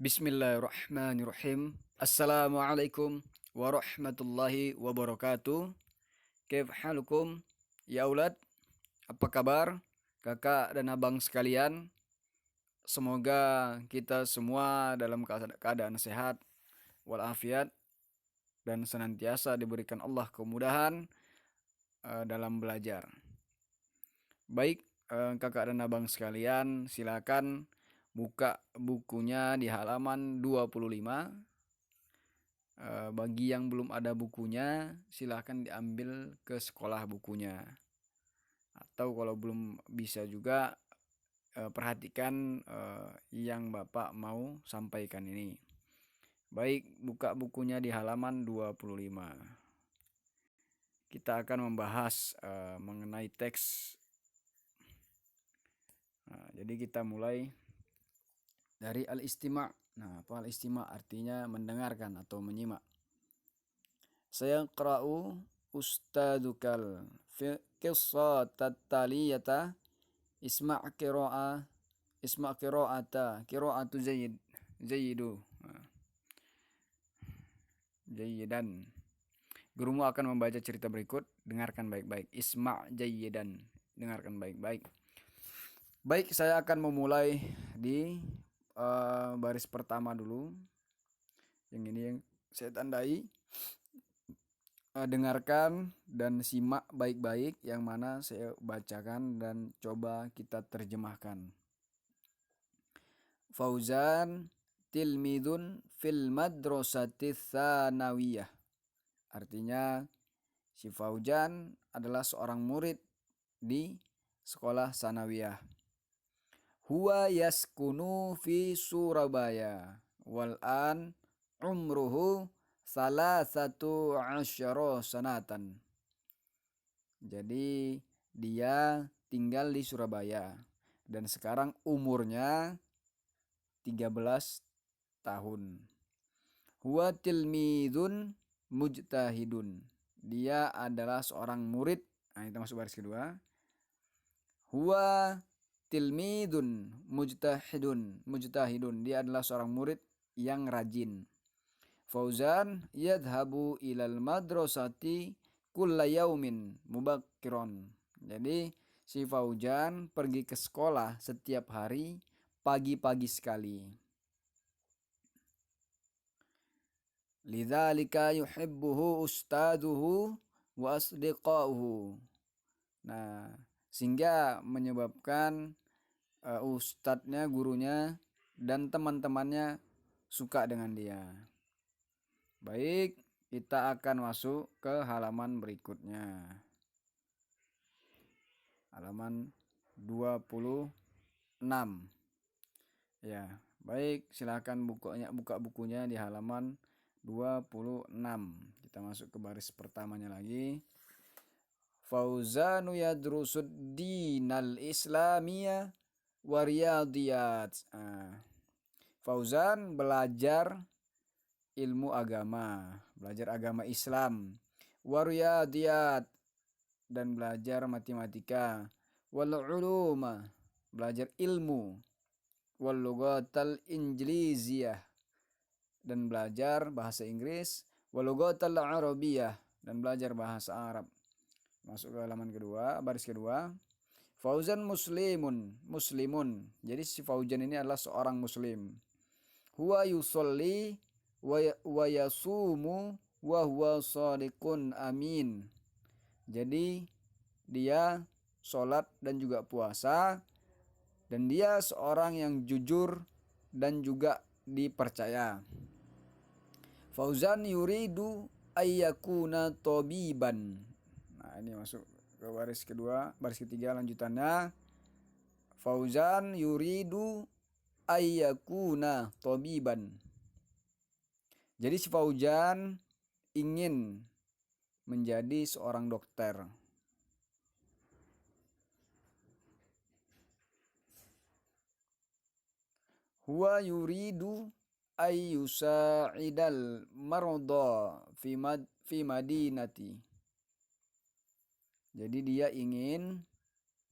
Bismillahirrahmanirrahim. Assalamualaikum warahmatullahi wabarakatuh. Kaif halukum ya aulad? Apa kabar kakak dan abang sekalian? Semoga kita semua dalam keadaan sehat walafiat dan senantiasa diberikan Allah kemudahan dalam belajar. Baik, kakak dan abang sekalian, silakan buka bukunya di halaman 25. Bagi yang belum ada bukunya, silahkan diambil ke sekolah bukunya. Atau kalau belum bisa juga, perhatikan yang Bapak mau sampaikan ini. Baik, buka bukunya di halaman 25. Kita akan membahas mengenai teks. Jadi kita mulai dari al-istima'. Nah, apa al-istima' artinya mendengarkan atau menyimak. Saya qra'u ustadukal fi qissatat taliyata isma' qira'ata qira'atu zayyidu jayyidan. Gurumu akan membaca cerita berikut, dengarkan baik-baik. Isma' jayyidan, dengarkan baik-baik. Baik, saya akan memulai di baris pertama dulu. Yang ini yang saya tandai. Dengarkan dan simak baik-baik yang mana saya bacakan dan coba kita terjemahkan. Fauzan tilmidun fil madrasati tsanawiyah. Artinya si Fauzan adalah seorang murid di sekolah sanawiyah. Huwa yaskunu fi Surabaya wal an umruhu salasatu asyara sanatan. Jadi dia tinggal di Surabaya dan sekarang umurnya 13 tahun. Huwa tilmidun mujtahidun. Dia adalah seorang murid. Nah, kita masuk baris kedua. Huwa tilmidun mujtahidun. Dia adalah seorang murid yang rajin. Fauzan yadhabu ilal madrasati kulla yaumin mubakkiron. Jadi si Fauzan pergi ke sekolah setiap hari pagi-pagi sekali. Lidzalika yuhibbuhu ustaduhu wa asdiqauhu. Nah, sehingga menyebabkan ustadznya, gurunya dan teman-temannya suka dengan dia. Baik, kita akan masuk ke halaman berikutnya. Halaman 26. Ya, baik, silakan buka bukunya di halaman 26. Kita masuk ke baris pertamanya lagi. Fauzanu yadrusud dinal islamiyah wa riyadiyat. Fauzan belajar ilmu agama, belajar agama Islam, wariyadiyat dan belajar matematika, wal uluma belajar ilmu, wal lughatal injiliziyah dan belajar bahasa Inggris, wal lughatal arabiyah dan belajar bahasa Arab. Masuk ke halaman kedua, baris kedua. Fauzan muslimun. Jadi si Fauzan ini adalah seorang muslim. Huwa yusolli wa yasumu wa huwa shadiqun amin. Jadi dia sholat dan juga puasa dan dia seorang yang jujur dan juga dipercaya. Fauzan yuridu ayyakuna tabiban. Nah, ini masuk ke baris kedua, baris ketiga lanjutannya. Fauzan yuridu ayyakuna tabiban. Jadi si Fauzan ingin menjadi seorang dokter. Huwa yuridu ayyusa'idal marda fi madinati. Jadi dia ingin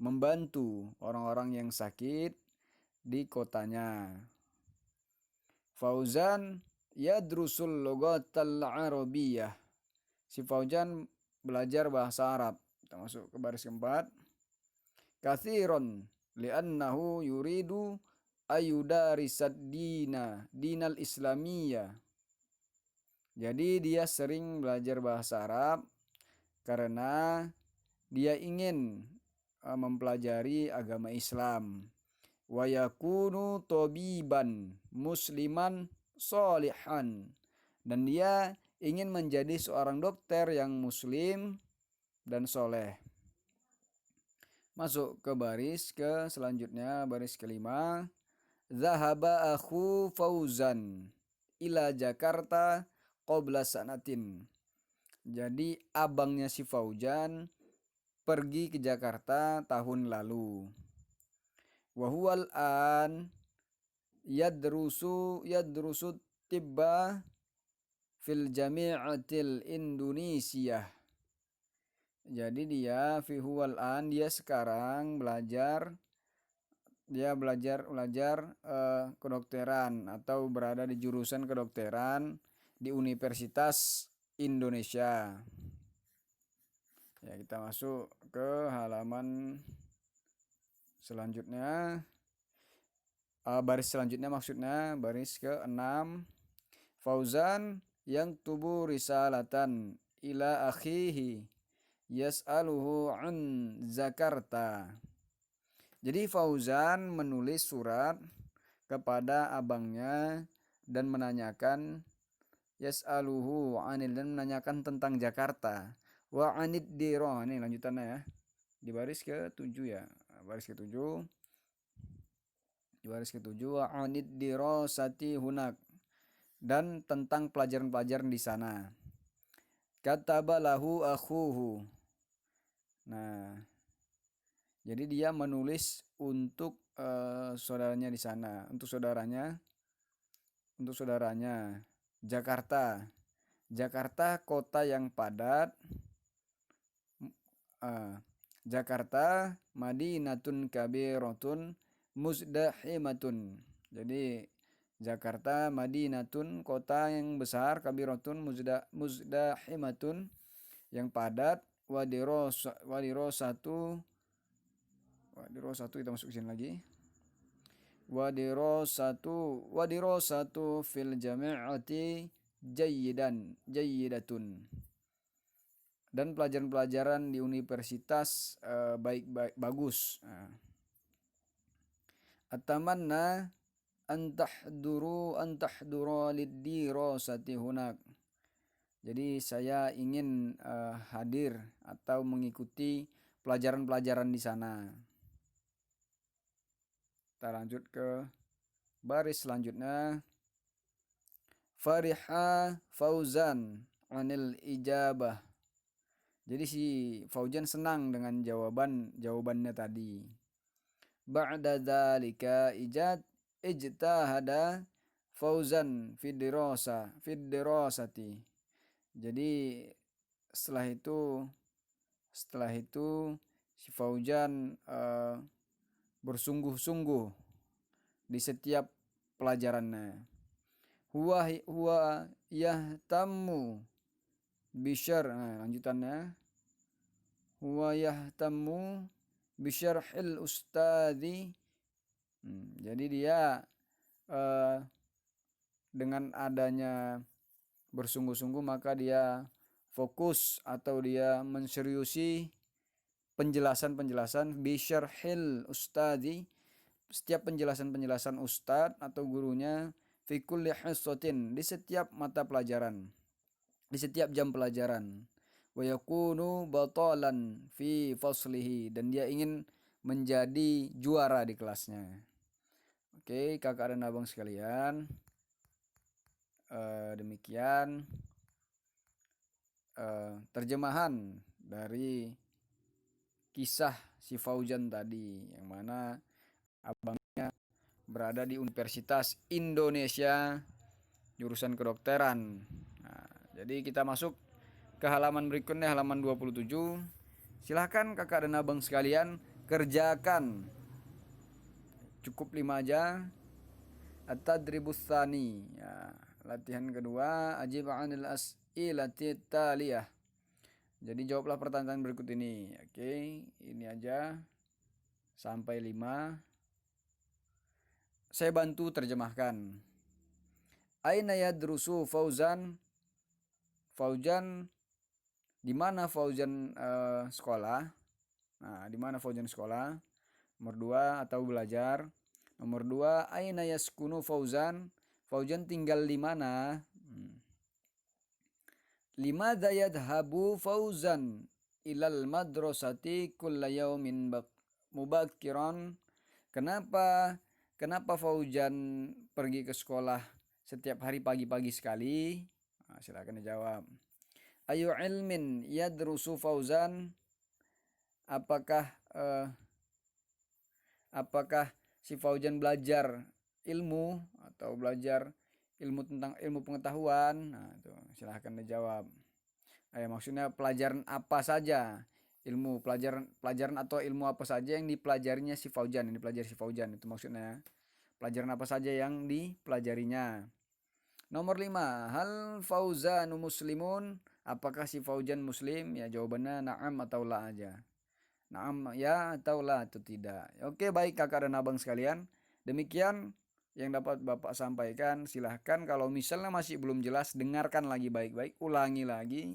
membantu orang-orang yang sakit di kotanya. Fauzan yadrusul lughatal arabiyyah. Si Fauzan belajar bahasa Arab. Kita masuk ke baris keempat. Katsiron li'annahu yuridu ayudarisad dinal islamiyah. Jadi dia sering belajar bahasa Arab karena dia ingin mempelajari agama Islam. Wa yakunu tabiban musliman sholihan, dan dia ingin menjadi seorang dokter yang muslim dan soleh. Masuk ke baris ke selanjutnya, baris kelima. Zahaba akhu Fauzan ila Jakarta qabla sanatin. Jadi abangnya si Fauzan pergi ke Jakarta tahun lalu. Wa huwal an yadrusu tibba fil jami'atil Indonesia. Jadi dia fi huwal an, dia sekarang belajar kedokteran atau berada di jurusan kedokteran di Universitas Indonesia. Ya, kita masuk ke halaman selanjutnya. Baris selanjutnya maksudnya baris ke-6. Fauzan yang tubuh risalatan ila akhihi yas'aluhu an Jakarta. Jadi Fauzan menulis surat kepada abangnya dan menanyakan yas'aluhu anil, dan menanyakan tentang Jakarta. Wa anid diro, ini lanjutannya ya. Di baris ke-7 ya. Baris ke-7. Di baris ke-7 wa anid dirosati hunak, dan tentang pelajaran-pelajaran di sana. Kataba lahu akhuhu. Nah, jadi dia menulis untuk saudaranya di sana, untuk saudaranya Jakarta. Jakarta kota yang padat. Jakarta madinatun kabiratun muzdahimatun. Jadi Jakarta madinatun kota yang besar, kabiratun muzdahimatun yang padat, wadirosatu kita masuk ke sini lagi. Wadirosatu fil jami'ati jayyidatun. Dan pelajaran-pelajaran di universitas bagus. Atamanna antahdura liddirasati hunak. Jadi saya ingin hadir atau mengikuti pelajaran-pelajaran di sana. Kita lanjut ke baris selanjutnya. Fariha Fauzan anil ijabah. Jadi si Fauzan senang dengan jawabannya tadi. Ba'da dzalika ijtahada Fauzan fid dirasati. Jadi setelah itu si Fauzan bersungguh-sungguh di setiap pelajarannya. Huwa yahtammu bisyar, lanjutannya. Huwa yahtammu bisyarhil ustadzi. Jadi dia dengan adanya bersungguh-sungguh maka dia fokus atau dia menseriusi penjelasan bisyarhil ustadzi, setiap penjelasan ustadz atau gurunya, fi kulli hissatin, di setiap mata pelajaran, di setiap jam pelajaran. Wa yakunu batalan fi faslihi, dan dia ingin menjadi juara di kelasnya. Oke, kakak dan abang sekalian, demikian terjemahan dari kisah si Fauzan tadi, yang mana abangnya berada di Universitas Indonesia jurusan kedokteran. Nah, jadi kita masuk ke halaman berikutnya, halaman 27. Silahkan kakak dan abang sekalian kerjakan. Cukup 5 aja. At-tadribus tsani. Ya, latihan kedua, ajib 'anil as'ilati taliyah. Jadi jawablah pertanyaan berikut ini. Oke, ini aja sampai 5. Saya bantu terjemahkan. Aina yadrusu Fauzan? Fauzan di mana Fauzan sekolah? Nah, di mana Fauzan sekolah? Nomor 2 atau belajar. Nomor 2, aina yaskunu Fauzan? Fauzan tinggal di mana? Limadza yadhabu Fauzan ilal madrasati kulla yaumin mubakkiran? Kenapa Fauzan pergi ke sekolah setiap hari pagi-pagi sekali? Nah, silakan dijawab. Ayu ilmin yadrusu Fauzan? Apakah si Fauzan belajar ilmu atau belajar ilmu tentang ilmu pengetahuan? Nah, itu silahkan dijawab. Maksudnya pelajaran apa saja? Ilmu pelajaran atau ilmu apa saja yang dipelajarinya si Fauzan? Yang dipelajari si Fauzan itu maksudnya. Pelajaran apa saja yang dipelajarinya? Nomor 5, hal Fauzanu muslimun? Apakah si Fauzan muslim? Ya, jawabannya na'am atau la aja. Na'am ya atau la atau tidak. Oke, baik kakak dan abang sekalian. Demikian yang dapat Bapak sampaikan. Silahkan kalau misalnya masih belum jelas, dengarkan lagi baik-baik, ulangi lagi.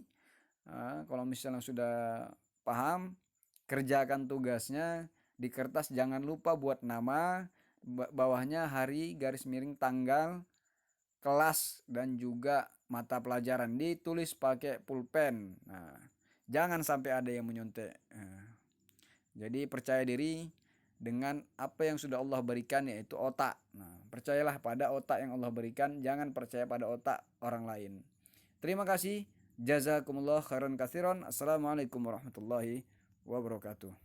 Kalau misalnya sudah paham, kerjakan tugasnya. Di kertas jangan lupa buat nama, bawahnya hari, garis miring, tanggal, kelas, dan juga mata pelajaran. Ditulis pakai pulpen. Nah, jangan sampai ada yang menyontek. Jadi percaya diri dengan apa yang sudah Allah berikan, yaitu otak. Nah, percayalah pada otak yang Allah berikan, jangan percaya pada otak orang lain. Terima kasih. Jazakumullah khairan katsiran. Assalamualaikum warahmatullahi wabarakatuh.